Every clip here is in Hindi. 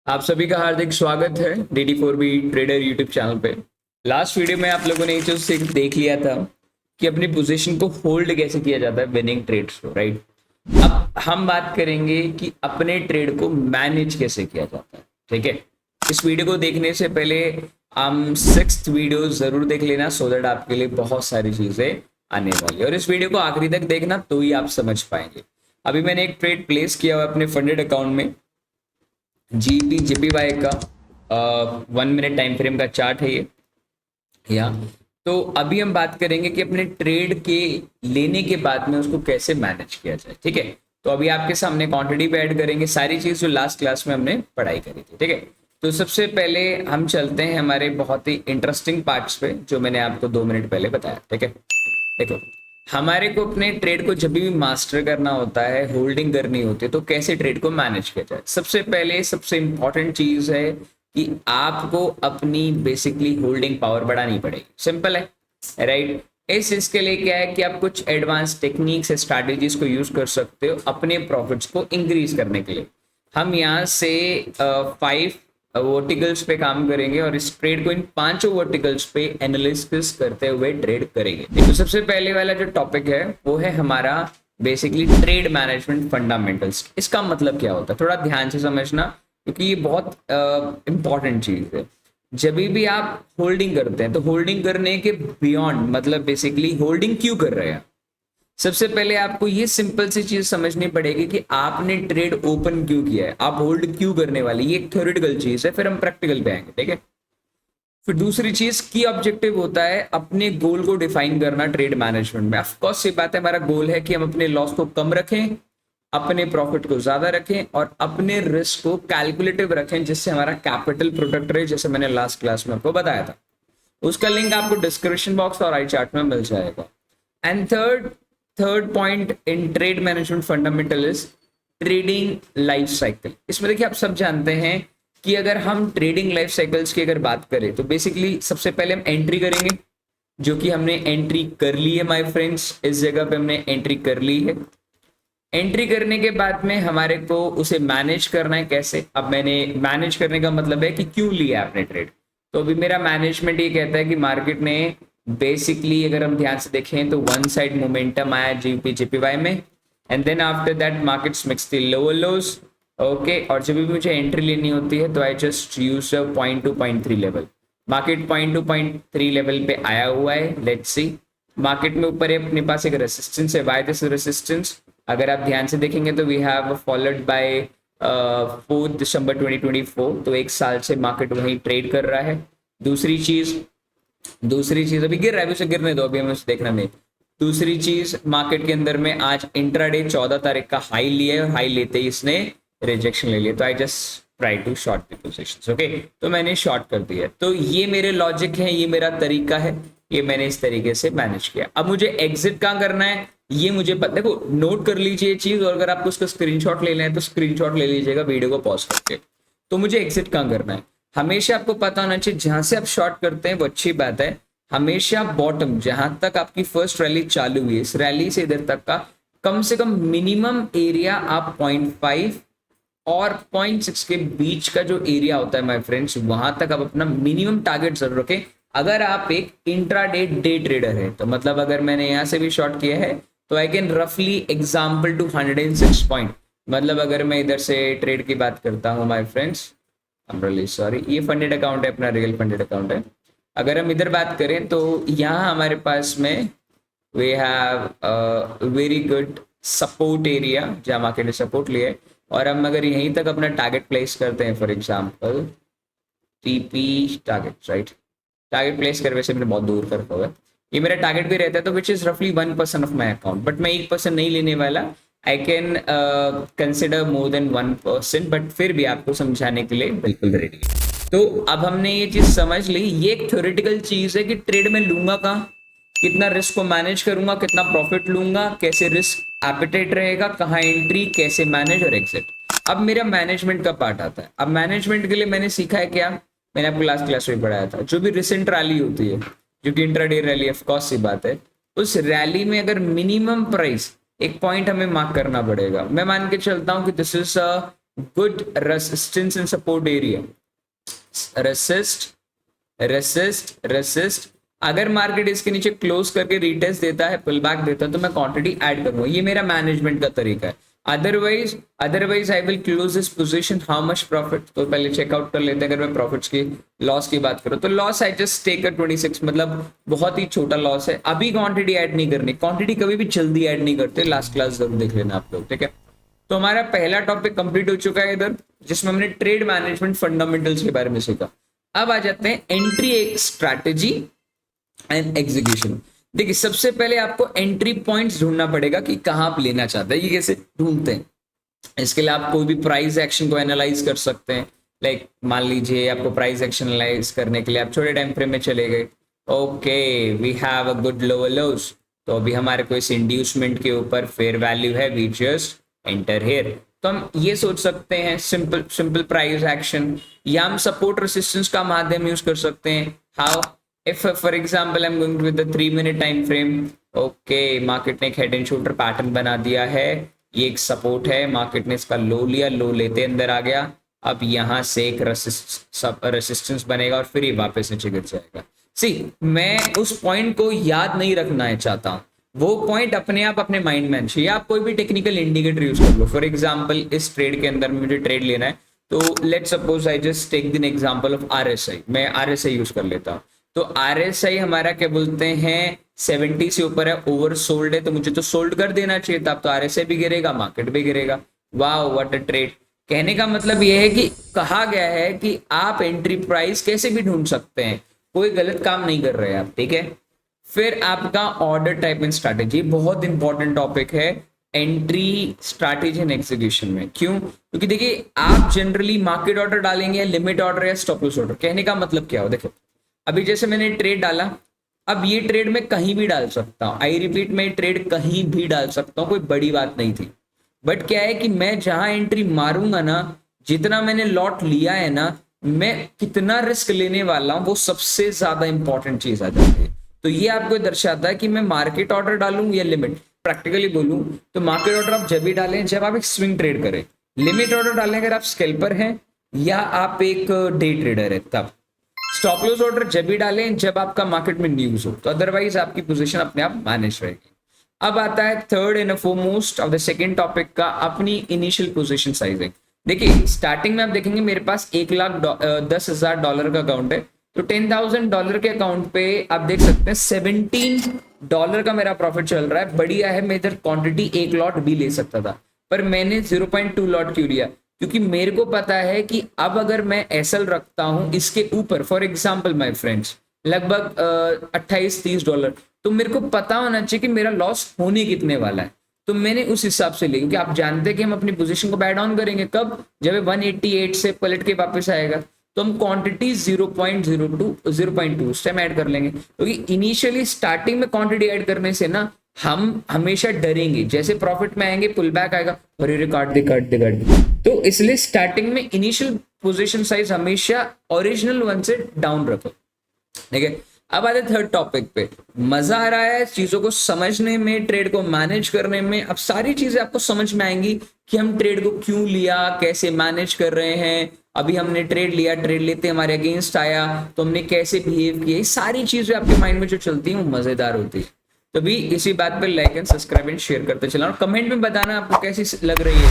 आप सभी का हार्दिक स्वागत है DD4B ट्रेडर यूट्यूब चैनल पे। लास्ट वीडियो में आप लोगों ने ये चीज देख लिया था कि अपनी पोजीशन को होल्ड कैसे किया जाता है विनिंग ट्रेड्स को, राइट। अब हम बात करेंगे कि अपने ट्रेड को मैनेज कैसे किया जाता है, ठीक है। इस वीडियो को देखने से पहले हम 6th वीडियो जरूर देख लेना, सो दैट आपके लिए बहुत सारी चीजें आने वाली है, और इस वीडियो को आखिरी तक देखना तो ही आप समझ पाएंगे। अभी मैंने एक ट्रेड प्लेस किया हुआ अपने फंडेड अकाउंट में, GPJPY का 1 मिनट टाइम फ्रेम का चार्ट है ये। या तो अभी हम बात करेंगे कि अपने ट्रेड के लेने के बाद में उसको कैसे मैनेज किया जाए, ठीक है। तो अभी आपके सामने क्वांटिटी पे ऐड करेंगे सारी चीज जो लास्ट क्लास में हमने पढ़ाई करी थी, ठीक है। तो सबसे पहले हम चलते हैं हमारे बहुत ही इंटरेस्टिंग पार्ट्स पे जो मैंने आपको 2 मिनट पहले बताया, ठीक है। देखो, हमारे को अपने ट्रेड को जब भी मास्टर करना होता है, होल्डिंग करनी होती है, तो कैसे ट्रेड को मैनेज किया जाए। सबसे पहले सबसे इंपॉर्टेंट चीज है कि आपको अपनी बेसिकली होल्डिंग पावर बढ़ानी पड़ेगी। सिंपल है, राइट। इस इसके लिए क्या है कि आप कुछ एडवांस टेक्निक्स स्ट्रैटेजीज को यूज कर सकते हो अपने प्रॉफिट्स को इंक्रीज करने के लिए। हम यहाँ से 5 वर्टिकल्स पे काम करेंगे और इस ट्रेड को इन 5 वर्टिकल्स पे एनालिसिस करते हुए ट्रेड करेंगे। तो सबसे पहले वाला जो टॉपिक है वो है हमारा बेसिकली ट्रेड मैनेजमेंट फंडामेंटल्स। इसका मतलब क्या होता है थोड़ा ध्यान से समझना, क्योंकि ये बहुत इंपॉर्टेंट चीज है। जब भी आप होल्डिंग करते हैं तो होल्डिंग करने के बियॉन्ड, मतलब बेसिकली होल्डिंग क्यों कर रहे हैं, सबसे पहले आपको ये सिंपल सी चीज समझनी पड़ेगी कि आपने ट्रेड ओपन क्यों किया है, आप होल्ड क्यों करने वाले। ये एक थ्योरेटिकल चीज है, फिर हम प्रैक्टिकल पे आएंगे, ठीक है। फिर दूसरी चीज की ऑब्जेक्टिव होता है अपने गोल को डिफाइन करना ट्रेड मैनेजमेंट में। ऑफ कोर्स ये बात है, हमारा गोल है कि हम अपने लॉस को कम रखें, अपने प्रॉफिट को ज्यादा रखें और अपने रिस्क को कैलकुलेटिव रखें, जिससे हमारा कैपिटल प्रोटेक्ट रहे, जैसे मैंने लास्ट क्लास में आपको बताया था। उसका लिंक आपको डिस्क्रिप्शन बॉक्स और आई चार्ट में मिल जाएगा। And third point in trade management fundamental is trading life cycle. इसमें देखिए, आप सब जानते हैं कि अगर हम ट्रेडिंग लाइफ साइकिल्स की अगर बात करें तो बेसिकली सबसे पहले हम एंट्री करेंगे, जो कि हमने एंट्री कर ली है माय फ्रेंड्स। इस जगह पे हमने एंट्री कर ली है। एंट्री करने के बाद में हमारे को उसे मैनेज करना है। कैसे? अब मैंने मैनेज करने का मतलब है कि क्यों लिया आपने ट्रेड। तो अभी मेरा मैनेजमेंट ये कहता है कि मार्केट ने बेसिकली, अगर हम ध्यान से देखें तो वन साइड मोमेंटम आया GPJPY में, and then after that markets makes the lower lows, okay. और जब भी मुझे एंट्री लेनी होती है तो I just use 0.2-0.3 level. Market 0.2-0.3 level पे आया हुआ है। लेट्स सी, मार्केट में ऊपर अपने पास एक रेसिस्टेंस है। Why this resistance? अगर आप ध्यान से देखेंगे तो वी हैव फॉलोड बाय 4 दिसंबर 2024, तो एक साल से मार्केट वहीं ट्रेड कर रहा है। दूसरी चीज अभी गिर रहा है, अभी उसे गिरने दो, अभी हमें उसे देखना नहीं। दूसरी चीज, मार्केट के अंदर में आज इंट्राडे 14 तारीख का हाई लिया है और हाई लेते ही इसने रिजेक्शन ले लिया, तो I just try to short the positions, okay. तो मैंने शॉर्ट कर दिया। तो ये मेरे लॉजिक है, ये मेरा तरीका है, ये मैंने इस तरीके से मैनेज किया। अब मुझे एग्जिट कहाँ करना है ये मुझे पता। देखो, नोट कर लीजिए ये चीज, और अगर आपको उसका स्क्रीनशॉट लेना है तो स्क्रीनशॉट ले लीजिएगा वीडियो को पॉज करके। तो मुझे एग्जिट कहाँ करना है, हमेशा आपको पता होना चाहिए जहां से आप शॉर्ट करते हैं वो अच्छी बात है। हमेशा बॉटम जहां तक आपकी फर्स्ट रैली चालू हुई है, इस रैली से इधर तक का कम से कम मिनिमम एरिया आप 0.5 और 0.6 के बीच का जो एरिया होता है माय फ्रेंड्स, वहां तक आप अपना मिनिमम टारगेट जरूर रखें। अगर आप एक इंट्राडे डे ट्रेडर है तो मतलब अगर मैंने यहां से भी शॉर्ट किया है तो आई कैन रफली एग्जाम्पल टू 106 पॉइंट, मतलब अगर मैं इधर से ट्रेड की बात करता हूँ my friends, I am really sorry, ये फंडेड अकाउंट है, अपना रियल फंडेड अकाउंट है। अगर हम इधर बात करें तो यहाँ हमारे पास में we have very good support area जहाँ मार्केट ने सपोर्ट लिया है। और हम अगर यहीं तक अपना टारगेट प्लेस करते हैं, for example TP target, right, target place कर, वैसे मैंने बहुत दूर कर हुआ है, ये मेरा टारगेट भी रहता है, तो विच इज रफली 1% ऑफ माई अकाउंट। बट मैं 1% नहीं लेने वाला, I can consider more than 1%, but फिर भी आपको समझाने के लिए बिल्कुल रेडी है। तो अब हमने ये चीज समझ ली, ये एक थ्योरेटिकल चीज है कि ट्रेड में लूंगा कहाँ, कितना रिस्क को मैनेज करूंगा, कितना प्रॉफिट लूंगा, कैसे रिस्क एपिटाइट रहेगा, कहाँ एंट्री, कैसे मैनेज और एग्जिट। अब मेरा मैनेजमेंट का पार्ट आता है। अब मैनेजमेंट के लिए मैंने सीखा है क्या, मैंने आपको लास्ट क्लास में पढ़ाया था, जो भी रिसेंट रैली होती है, जो कि इंट्राडे रैली, ऑफ कोर्स सी बात है, उस रैली में अगर मिनिमम प्राइस एक पॉइंट हमें मार्क करना पड़ेगा। मैं मान के चलता हूँ कि this is good resistance and support area, resist. अगर मार्केट इसके नीचे क्लोज करके रीटेस्ट देता है, पुल बैक देता है, तो मैं क्वांटिटी ऐड करूंगा। ये मेरा मैनेजमेंट का तरीका है। Otherwise I will close this position, how much profit, तो पहले चेकआउट कर लेते हैं। अगर मैं प्रॉफिट्स की लॉस की बात करूं तो लॉस आई जस्ट टेक 26, मतलब बहुत ही छोटा लॉस है। अभी क्वांटिटी ऐड नहीं करनी, क्वांटिटी कभी भी जल्दी ऐड नहीं करते, लास्ट क्लास जरूर देख लेना आप लोग, ठीक है। तो हमारा पहला टॉपिक कंप्लीट हो चुका है इधर, जिसमें हमने ट्रेड मैनेजमेंट फंडामेंटल्स के बारे में सीखा। अब आ जाते हैं एंट्री स्ट्रैटेजी एंड एग्जीक्यूशन। देखिए, सबसे पहले आपको एंट्री पॉइंट्स ढूंढना पड़ेगा कि कहां आप लेना चाहते हैं। ये कैसे ढूंढते हैं? इसके लिए आप कोई भी प्राइस एक्शन को एनालाइज कर सकते हैं। लाइक मान लीजिए आपको प्राइस एक्शन एनालाइज करने के लिए आप छोटे टाइम फ्रेम में चले गए, okay we have a good lower lows, तो अभी हमारे को इस इंड्यूसमेंट के ऊपर फेयर वैल्यू है, वी जस्ट एंटर हियर। तो हम ये सोच सकते हैं सिंपल प्राइस एक्शन, या हम सपोर्ट रेसिस्टेंस का माध्यम यूज कर सकते हैं। How? if for example I'm going with the 3-minute time frame, okay market ने एक हेड एंड शोल्डर पैटर्न बना दिया है, ये एक सपोर्ट है, मार्केट ने इसका लो लिया, लो लेते अंदर आ गया, अब यहां से एक रेसिस्टेंस बनेगा और फिर ये वापस नीचे गिर जाएगा। मैं उस पॉइंट को याद नहीं रखना है चाहता हूं, वो पॉइंट अपने आप अपने माइंड में चाहिए। आप कोई भी टेक्निकल इंडिकेटर यूज कर लो। फॉर एग्जांपल इस ट्रेड के अंदर मुझे ट्रेड लेना है, तो let's suppose I just take the example of RSI, मैं आरएसआई यूज कर लेता हूं। तो आरएसआई हमारा क्या बोलते हैं, 70 से ऊपर है, ओवर सोल्ड है, तो मुझे तो सोल्ड कर देना चाहिए था। अब तो आरएसआई भी गिरेगा, मार्केट भी गिरेगा। Wow what a trade. कहने का मतलब यह है कि कहा गया है कि आप एंट्री प्राइस कैसे भी ढूंढ सकते हैं, कोई गलत काम नहीं कर रहे आप, ठीक है। फिर आपका ऑर्डर टाइप एंड स्ट्रैटेजी, बहुत इंपॉर्टेंट टॉपिक है एंट्री स्ट्रैटेजी एंड एग्जीक्यूशन में। क्यों? क्योंकि देखिए, आप जनरली मार्केट ऑर्डर डालेंगे या लिमिट ऑर्डर या स्टॉप लॉस ऑर्डर। कहने का मतलब क्या हो, देखो अभी जैसे मैंने ट्रेड डाला, अब ये ट्रेड मैं कहीं भी डाल सकता हूँ, आई रिपीट, मैं ट्रेड कहीं भी डाल सकता हूँ, कोई बड़ी बात नहीं थी। बट क्या है कि मैं जहां एंट्री मारूंगा ना, जितना मैंने लॉट लिया है ना, मैं कितना रिस्क लेने वाला हूं, वो सबसे ज्यादा इंपॉर्टेंट चीज आ जाती है। तो ये आपको दर्शाता है कि मैं मार्केट ऑर्डर डालूं या लिमिट। प्रैक्टिकली बोलूं तो मार्केट ऑर्डर आप जब भी डालें जब आप एक स्विंग ट्रेड करें, लिमिट ऑर्डर डालें अगर आप स्कैल्पर हैं या आप एक डे ट्रेडर है तब। स्टॉप लॉस ऑर्डर जब भी डालें जब आपका मार्केट में न्यूज हो, तो अदरवाइज आपकी पोजीशन अपने आप मैनेज रहेगी। अब आता है third and foremost of the second topic का, अपनी इनिशियल पोजीशन साइजिंग। देखिए, स्टार्टिंग में आप देखेंगे मेरे पास $1,10,000 का अकाउंट है, तो $10,000 के अकाउंट पे आप देख सकते हैं $17 का मेरा प्रॉफिट चल रहा है। बढ़िया है, मैं इधर क्वांटिटी एक लॉट भी ले सकता था, पर मैंने 0.2 लॉट क्यों लिया? क्योंकि मेरे को पता है कि अब अगर मैं एसएल रखता हूं इसके ऊपर, फॉर एग्जाम्पल माई फ्रेंड्स, लगभग $28-30, तो मेरे को पता होना चाहिए कि मेरा लॉस होने कितने वाला है। तो मैंने उस हिसाब से लिया, क्योंकि आप जानते हैं कि हम अपनी पोजीशन को बाय डाउन करेंगे कब, जब 188 से पलट के वापस आएगा, तो हम क्वांटिटी 0.02 उस टाइम ऐड कर लेंगे। क्योंकि इनिशियली स्टार्टिंग में क्वांटिटी ऐड करने से ना हम हमेशा डरेंगे, जैसे प्रॉफिट में आएंगे पुल बैक आएगा, अरे काट दे। तो इसलिए स्टार्टिंग में इनिशियल पोजीशन साइज हमेशा ओरिजिनल वन से डाउन रखो, ठीक है। अब आते थर्ड टॉपिक पे। मजा आ रहा है चीजों को समझने में, ट्रेड को मैनेज करने में। अब सारी चीजें आपको समझ में आएंगी कि हम ट्रेड को क्यों लिया, कैसे मैनेज कर रहे हैं। अभी हमने ट्रेड लिया, ट्रेड लेते हमारे अगेंस्ट आया तो हमने कैसे बिहेव किया, ये सारी चीजें आपके माइंड में जो चलती हैं वो मजेदार होती है। तो भी इसी बात पे like and subscribe and share करते चला, और कमेंट में बताना आपको कैसी लग रही है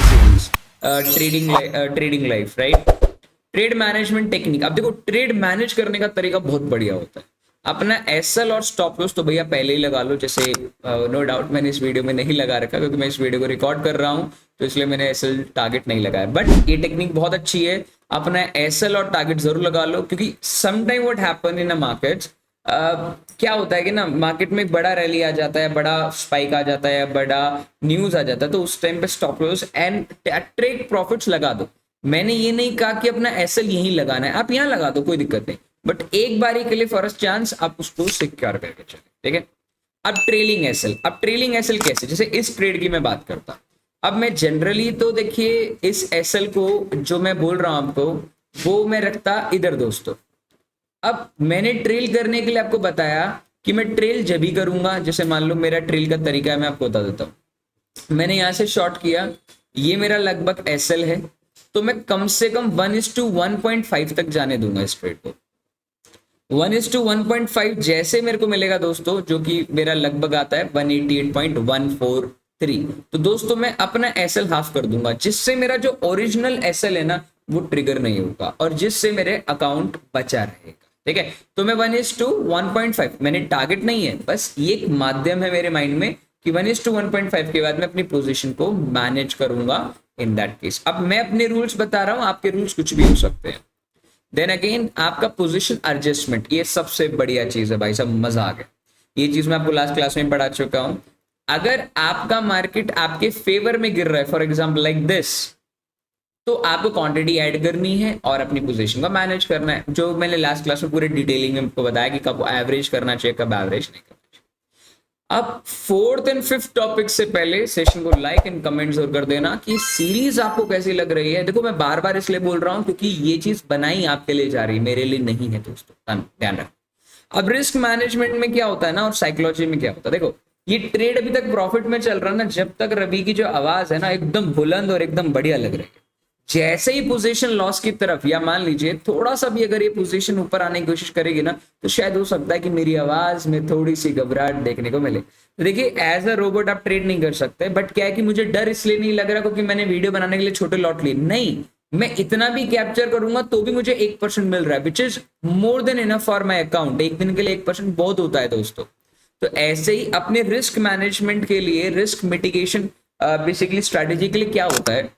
series trading life, right. Trade management technique. अब देखो, ट्रेड मैनेज करने का तरीका बहुत बढ़िया होता है। अपना एसएल और स्टॉप लॉस तो भैया पहले ही लगा लो, जैसे नो डाउट मैंने इस वीडियो में नहीं लगा रखा क्योंकि मैं इस वीडियो को रिकॉर्ड कर रहा हूं, तो इसलिए मैंने एसएल टारगेट नहीं लगाया। बट ये टेक्निक बहुत अच्छी है, अपना एसएल और टारगेट जरूर लगा लो, क्योंकि sometime what happen in a market, क्या होता है कि ना मार्केट में बड़ा रैली आ जाता है, बड़ा स्पाइक आ जाता है, बड़ा न्यूज आ जाता है, तो उस टाइम पे stop loss and trade profits लगा दो। मैंने ये नहीं कहा कि अपना एसएल यहीं लगाना है, आप यहाँ लगा दो, कोई दिक्कत नहीं, बट एक बारी के लिए फर्स्ट चांस आप उसको सिक्योर करके चले, ठीक है। अब ट्रेलिंग एसएल कैसे, जैसे इस ट्रेड की मैं बात करता, अब मैं जनरली तो देखिए इस एसएल को जो मैं बोल रहा हूं आपको, वो मैं रखता इधर दोस्तों। अब मैंने ट्रेल करने के लिए आपको बताया कि मैं ट्रेल जब भी करूंगा, जैसे मान लो मेरा ट्रेल का तरीका है, मैं आपको बता देता हूं। मैंने यहां से शॉर्ट किया, ये मेरा लगभग एसएल है, तो मैं कम से कम 1:1.5 तक जाने दूंगा इस ट्रेड को। 1:1.5 जैसे मेरे को मिलेगा दोस्तों, जो कि मेरा लगभग आता है 188.143, तो दोस्तों मैं अपना एसएल हाफ कर दूंगा, जिससे मेरा जो ओरिजिनल एसएल है ना वो ट्रिगर नहीं होगा और जिससे मेरे अकाउंट बचा रहेगा। ठीक है, तो मैं 1:1.5, मैंने टारगेट नहीं है, बस ये एक माध्यम है मेरे माइंड में कि 1:1.5 के बाद मैं अपनी पोजीशन को मैनेज करूंगा इन दैट केस। अब मैं अपने रूल्स बता रहा हूं, आपके रूल्स कुछ भी हो सकते हैं। देन अगेन आपका पोजीशन एडजस्टमेंट, ये सबसे बढ़िया चीज है भाई साहब, मजा आ गया। ये चीज मैं आपको लास्ट क्लास में पढ़ा चुका हूं। अगर आपका मार्केट आपके फेवर में गिर रहा है, फॉर एग्जाम्पल लाइक दिस, तो आपको क्वांटिटी ऐड करनी है और अपनी पोजीशन को मैनेज करना है, जो मैंने लास्ट क्लास में पूरे डिटेलिंग में आपको बताया कि कब एवरेज करना चाहिए, कब एवरेज नहीं करना चाहिए। अब 4th एंड 5th टॉपिक से पहले सेशन को लाइक एंड कमेंट जरूर कर देना कि सीरीज आपको कैसी लग रही है। देखो मैं बार बार इसलिए बोल रहा हूं क्योंकि ये चीज बनाई आपके लिए जा रही है, मेरे लिए नहीं है दोस्तों, ध्यान रखना। अब रिस्क मैनेजमेंट में क्या होता है ना और साइकोलॉजी में क्या होता है, देखो ये ट्रेड अभी तक प्रॉफिट में चल रहा है ना, जब तक रवि की जो आवाज है ना एकदम बुलंद और एकदम बढ़िया लग रही है। जैसे ही पोजीशन लॉस की तरफ, या मान लीजिए थोड़ा सा भी अगर ये पोजीशन ऊपर आने की कोशिश करेगी ना, तो शायद हो सकता है कि मेरी आवाज में थोड़ी सी घबराहट देखने को मिले। तो देखिए एज अ रोबोट आप ट्रेड नहीं कर सकते, बट क्या है कि मुझे डर इसलिए नहीं लग रहा क्योंकि मैंने वीडियो बनाने के लिए छोटे लॉट लिए, नहीं, मैं इतना भी कैप्चर करूंगा तो भी मुझे 1% मिल रहा है, which is more than enough for my account. एक दिन के लिए 1% बहुत होता है दोस्तों। तो ऐसे ही अपने रिस्क मैनेजमेंट के लिए, रिस्क मिटिगेशन बेसिकली स्ट्रेटेजी के लिए क्या होता है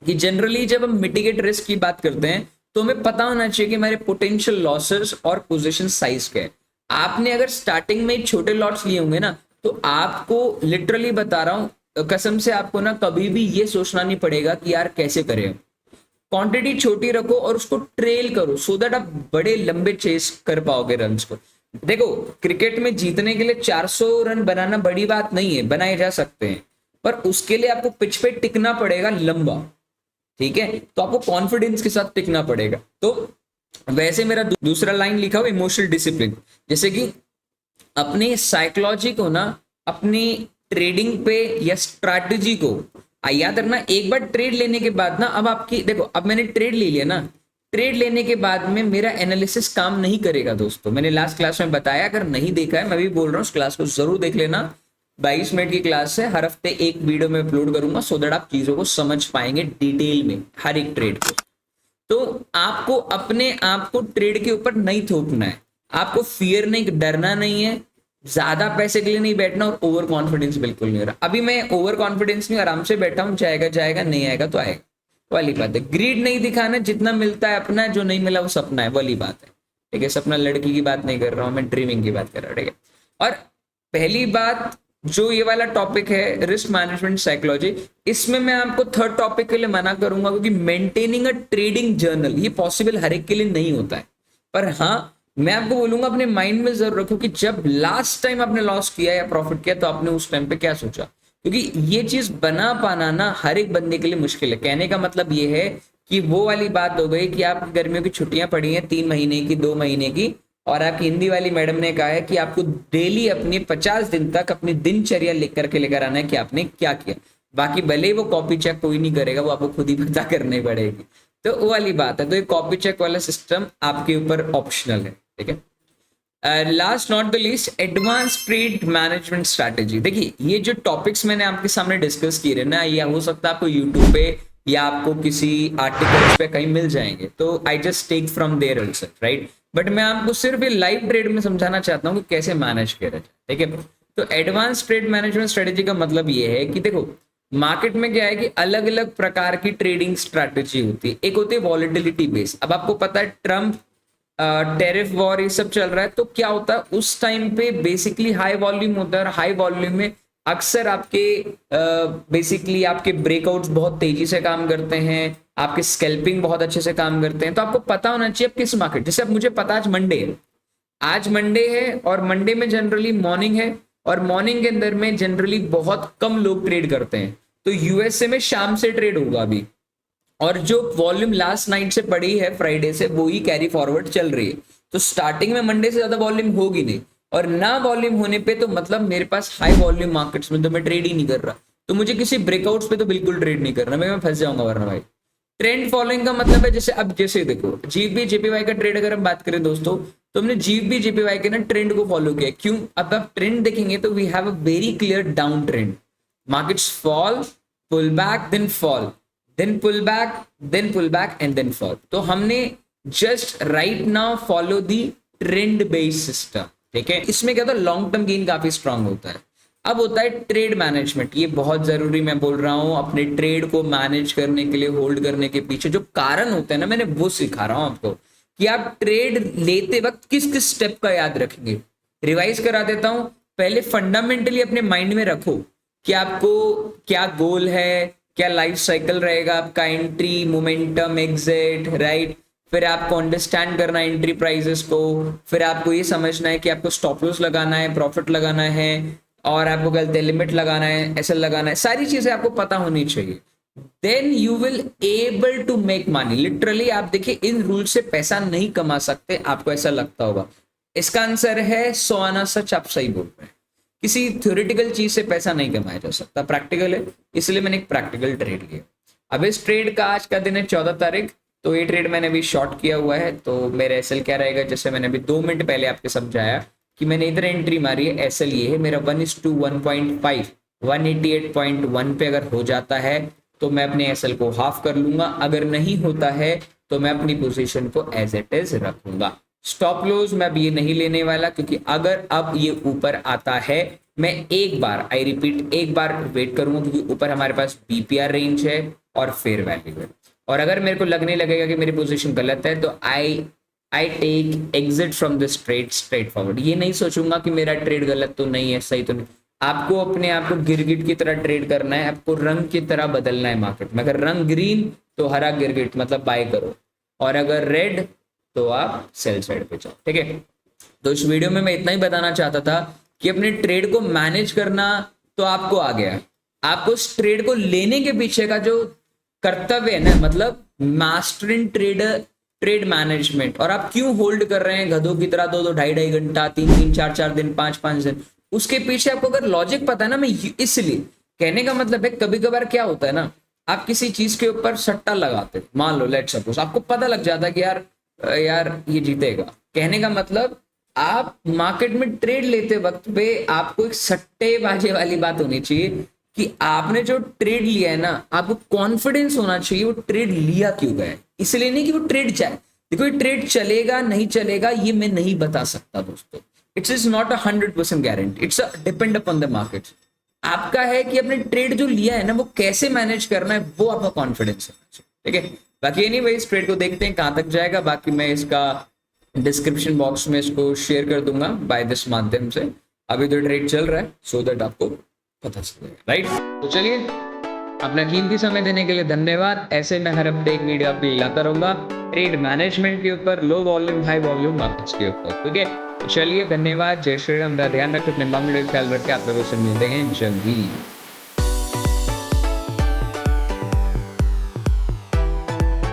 कि जनरली जब हम मिटिगेट रिस्क की बात करते हैं तो हमें पता होना चाहिए कि हमारे पोटेंशियल लॉसेस और पोजीशन साइज क्या है। आपने अगर स्टार्टिंग में छोटे लॉट्स लिए होंगे ना, तो आपको लिटरली बता रहा हूं कसम से, आपको ना कभी भी ये सोचना नहीं पड़ेगा कि यार कैसे करें। क्वांटिटी छोटी रखो और उसको ट्रेल करो, सो दैट आप बड़े लंबे चेस कर पाओगे रन्स को। देखो क्रिकेट में जीतने के लिए 400 रन बनाना बड़ी बात नहीं है, बनाए जा सकते हैं, पर उसके लिए आपको पिच पे टिकना पड़ेगा लंबा। ठीक है, तो आपको कॉन्फिडेंस के साथ टिकना पड़ेगा। तो वैसे मेरा दूसरा लाइन लिखा हुआ इमोशनल डिसिप्लिन, जैसे कि अपनी साइकोलॉजी को ना अपनी ट्रेडिंग पे या स्ट्रैटेजी को याद रखना। एक बार ट्रेड लेने के बाद ना, अब आपकी देखो, अब मैंने ट्रेड ले लिया ना, ट्रेड लेने के बाद में मेरा एनालिसिस काम नहीं करेगा दोस्तों। मैंने लास्ट क्लास में बताया, अगर नहीं देखा है मैं भी बोल रहा हूँ उस क्लास को जरूर देख लेना। 22 मिनट की क्लास है, हर हफ्ते एक वीडियो में अपलोड करूंगा, सो दैट आप चीजों को समझ पाएंगे डिटेल में हर एक ट्रेड को। तो आपको अपने आप को ट्रेड के ऊपर नहीं थोपना है, आपको फियर नहीं, डरना नहीं है, ज्यादा पैसे के लिए नहीं बैठना और ओवर कॉन्फिडेंस बिल्कुल नहीं हो रहा। अभी मैं ओवर कॉन्फिडेंस नहीं, आराम से बैठा हूं, जाएगा जाएगा, नहीं आएगा तो आएगा वाली बात है। ग्रीड नहीं दिखाना, जितना मिलता है अपना, जो नहीं मिला वो सपना है वाली बात है। ठीक है, सपना लड़की की बात नहीं कर रहा हूं मैं, ड्रीमिंग की बात कर रहा हूं। ठीक है, और पहली बात जो ये वाला टॉपिक है रिस्क मैनेजमेंट साइकोलॉजी, इसमें मैं आपको 3rd टॉपिक के लिए मना करूंगा क्योंकि मेंटेनिंग अ ट्रेडिंग जर्नल ये पॉसिबल हर एक के लिए नहीं होता है। पर हाँ मैं आपको बोलूंगा अपने माइंड में जरूर रखो कि जब लास्ट टाइम आपने लॉस किया या प्रॉफिट किया तो आपने उस टाइम पे क्या सोचा, क्योंकि ये चीज बना पाना ना हर एक बंदे के लिए मुश्किल है। कहने का मतलब ये है कि वो वाली बात हो गई कि आप गर्मियों की छुट्टियां पड़ी हैं 3 महीने की, 2 महीने की, और आपकी हिंदी वाली मैडम ने कहा है कि आपको डेली अपनी 50 दिन तक अपनी दिनचर्या लिख करके लेकर आना है कि आपने क्या किया। बाकी भले ही वो कॉपी चेक कोई नहीं करेगा, वो आपको खुद ही पता करनी पड़ेगी। तो वो वाली बात है, तो ये कॉपी चेक वाला सिस्टम आपके ऊपर ऑप्शनल है। ठीक है, last not the least, advance trade management strategy. देखिए ये जो टॉपिक्स मैंने आपके सामने डिस्कस किए ना, ये हो सकता है आपको यूट्यूब पे या आपको किसी आर्टिकल्स पे कहीं मिल जाएंगे, तो I just take from there also, right. But मैं आपको सिर्फ ये लाइव ट्रेड में समझाना चाहता हूँ कि कैसे मैनेज किया जाए। ठीक है, तो एडवांस ट्रेड मैनेजमेंट स्ट्रेटेजी का मतलब ये है कि देखो मार्केट में क्या है कि अलग अलग प्रकार की ट्रेडिंग स्ट्रैटेजी होती है। एक होती है वॉलेटिलिटी बेस। अब आपको पता है ट्रम्प टेरिफ वॉर ये सब चल रहा है, तो क्या होता है उस टाइम पे बेसिकली हाई वॉल्यूम होता है, और हाई वॉल्यूम में अक्सर आपके बेसिकली आपके ब्रेकआउट्स बहुत तेजी से काम करते हैं, आपके स्कैल्पिंग बहुत अच्छे से काम करते हैं। तो आपको पता होना चाहिए अब किस मार्केट, जैसे अब मुझे पता आज मंडे है, आज मंडे है और मंडे में जनरली मॉर्निंग है, और मॉर्निंग के अंदर में जनरली बहुत कम लोग ट्रेड करते हैं, तो यूएसए में शाम से ट्रेड होगा अभी, और जो वॉल्यूम लास्ट नाइट से पड़ी है फ्राइडे से वो ही कैरी फॉरवर्ड चल रही है। तो स्टार्टिंग में मंडे से ज्यादा वॉल्यूम होगी नहीं, और ना वॉल्यूम होने पे तो मतलब मेरे पास हाई वॉल्यूम मार्केट्स में तो मैं ट्रेड ही नहीं कर रहा, तो मुझे किसी ब्रेकआउट्स पे तो बिल्कुल ट्रेड नहीं करना, मैं फंस जाऊंगा वरना भाई। ट्रेंड फॉलोइंग का मतलब है जैसे देखो जीबी जेपीवाई का ट्रेड अगर हम बात करें दोस्तों, तो हमने जीबी जेपीवाई के ना ट्रेंड को फॉलो किया। क्यों? अब आप ट्रेंड देखेंगे तो we have a very clear down trend, markets fall, pull back, then fall, then pull back, then pull back and then fall. तो हमने just right now follow the trend based system, ठीक है। इसमें क्या होता है, लॉन्ग टर्म गेन काफी स्ट्रांग होता है। अब होता है ट्रेड मैनेजमेंट, ये बहुत जरूरी मैं बोल रहा हूं, अपने ट्रेड को मैनेज करने के लिए, होल्ड करने के पीछे जो कारण होते हैं ना, मैंने वो सिखा रहा हूं आपको कि आप ट्रेड लेते वक्त किस किस स्टेप का याद रखेंगे। रिवाइज करा देता हूं, पहले फंडामेंटली अपने माइंड में रखो कि आपको क्या गोल है, क्या लाइफ साइकिल रहेगा आपका, एंट्री, मोमेंटम, एग्जिट, राइट। फिर आपको अंडरस्टैंड करना है एंट्री प्राइसेस को, फिर आपको ये समझना है कि आपको स्टॉप लॉस लगाना है, प्रॉफिट लगाना है, और आपको कहते हैं लिमिट लगाना है, एसएल लगाना है, सारी चीजें आपको पता होनी चाहिए। Then you will able to make money. Literally आप देखिए इन रूल से पैसा नहीं कमा सकते, आपको ऐसा लगता होगा। इसका आंसर है 100 आना सच, आप सही बोल रहे हैं। किसी थ्योरेटिकल चीज से पैसा नहीं कमाया जा सकता, प्रैक्टिकल है, इसलिए मैंने एक प्रैक्टिकल ट्रेड लिया। अब इस ट्रेड का आज का दिन है 14 तारीख, तो ये ट्रेड मैंने अभी शॉर्ट किया हुआ है। तो मेरा एसएल क्या रहेगा, जैसे मैंने अभी 2 मिनट पहले आपको समझाया कि मैंने इधर एंट्री मारी है, एसएल ये है मेरा 1:1.5, 188.1 पे अगर हो जाता है तो मैं अपने एसएल को हाफ कर लूंगा, अगर नहीं होता है तो मैं अपनी पोजीशन को एज इट इज रखूंगा। स्टॉप लॉस मैं अब ये नहीं लेने वाला, क्योंकि अगर अब ये ऊपर आता है, मैं एक बार, आई रिपीट, एक बार वेट करूंगा, क्योंकि ऊपर हमारे पास बीपीआर रेंज है और फेयर वैल्यू है। और अगर मेरे को लगने लगेगा कि मेरी पोजीशन गलत है तो I take exit from this trade straightforward. ये नहीं सोचूंगा कि मेरा ट्रेड गलत तो नहीं है, सही तो नहीं। आपको अपने आप को गिरगिट की तरह ट्रेड करना है, आपको रंग की तरह बदलना है मार्केट में। अगर रंग ग्रीन तो हरा गिरगिट, मतलब बाय करो, और अगर रेड तो आप सेल साइड पे जाओ, ठीक है। तो इस वीडियो में मैं इतना ही बताना चाहता था कि अपने ट्रेड को मैनेज करना तो आपको आ गया, आपको उस ट्रेड को लेने के पीछे का जो कर्तव्य है ना, मतलब मास्टर इन ट्रेड मैनेजमेंट, और आप क्यों होल्ड कर रहे हैं गधों की तरह 2-2, 2.5 घंटा, 3-3, 4-4 दिन, 5-5 दिन, उसके पीछे आपको अगर लॉजिक पता है ना, मैं इसलिए कहने का मतलब है, कभी कभार क्या होता है ना, आप किसी चीज के ऊपर सट्टा लगाते, मान लो लेट सपोज आपको पता लग जाता है कि यार ये जीतेगा। कहने का मतलब आप मार्केट में ट्रेड लेते वक्त पे आपको एक सट्टेबाजी वाली बात होनी चाहिए कि आपने जो ट्रेड लिया है ना, आपको कॉन्फिडेंस होना चाहिए वो ट्रेड लिया क्यों गया है, इसलिए नहीं कि वो ट्रेड जाए। देखो ये ट्रेड चलेगा नहीं चलेगा ये मैं नहीं बता सकता दोस्तों, it's is not 100% guarantee, it's depend upon the market. आपका है कि अपने ट्रेड जो लिया है ना वो कैसे मैनेज करना है, वो आपका कॉन्फिडेंस होना चाहिए, ठीक है। बाकी ये नहीं भाई, इस ट्रेड को देखते हैं कहां तक जाएगा। बाकी मैं इसका डिस्क्रिप्शन बॉक्स में इसको शेयर कर दूंगा बाय दिस माध्यम से। अभी तो ट्रेड चल रहा है, सो दैट आपको पता चलेगा, राइट। तो चलिए, अपना कीमती समय देने के लिए धन्यवाद। ऐसे मैं हर हफ्ते एक वीडियो आपको लाता रहूंगा ट्रेड मैनेजमेंट के ऊपर, low volume high volume markets के ऊपर, ठीक है। तो चलिए धन्यवाद, जय श्री राम, ध्यान रखें, अपने मामले का ख्याल रखें, आप लोगों से मिलते हैं जल्दी।